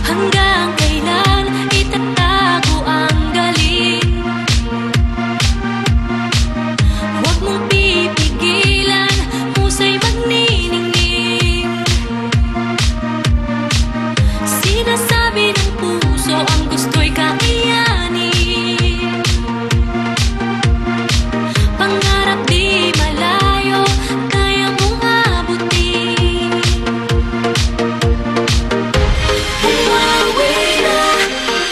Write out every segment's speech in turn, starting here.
Hanggang kailan itatago ang galing? Huwag mong pipigilan, musa'y magniningning. Sinasabi ng puso ang gusto'y kakayanin. Pangarap di malayo, kaya mong abutin. Bumawi na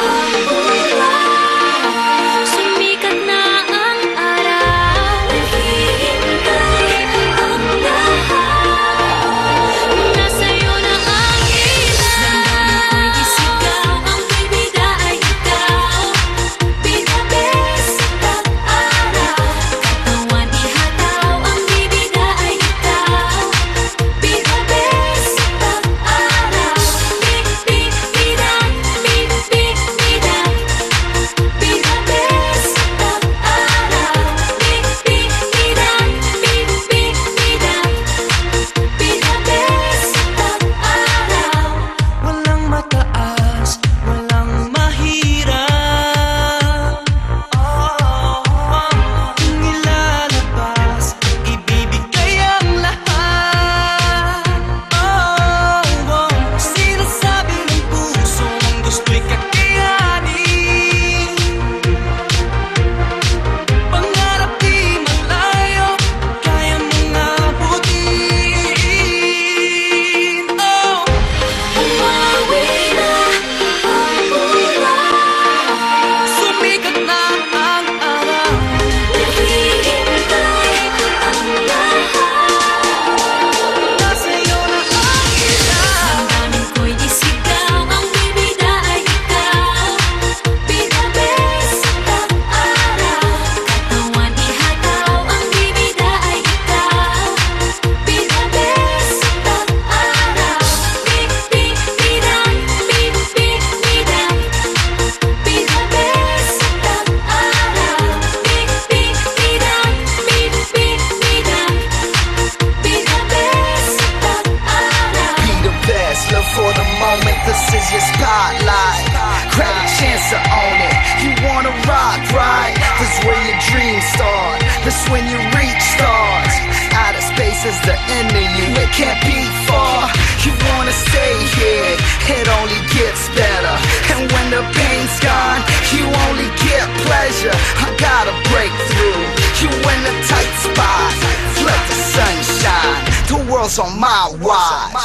ang buwan, sumikat na ang araw. Naghihintay ang lahat, nasa'yo na ang ilaw. Damdamin ko'y isigaw, ang bibida ay ikaw. Bidabes at araw, katawan ihataw, ang bibida ay ikaw. Bidabes at araw, bibida, bibida. Bidabes at araw, bibida, bibida. Bidabes at araw. Walang mataas, walang mahirap. Kung ilalabas, ibibigay ang lahat. Sinasabi ng puso ang gusto'y kakayanin. Pangarap di malayo, kaya mong abutin. Bumawi na ang buwan, Sumikat na ang araw. naghihintay ang lahat. Nasa'yo na ang ilaw. Damdamin ko'y isigaw, ang bibida ay ikaw. Bidabes at araw, katawan ihataw, ang bibida ay ikaw. Bidabes at araw, bibida, bibida. Bidabes at araw, bibida, bibida. Bidabes at araw. Be the best, live for the moment, this is your spotlight. Grab a chance to own it, you wanna rock, right? This is where your dreams start, this is when you reach stars. Outer space is the end of you, it can't be far. You wanna stay here, it only gets better. And when the pain's gone, you only get pleasure. I gotta break through, you in a tight spot. Let the sun shine, the world's on my watch.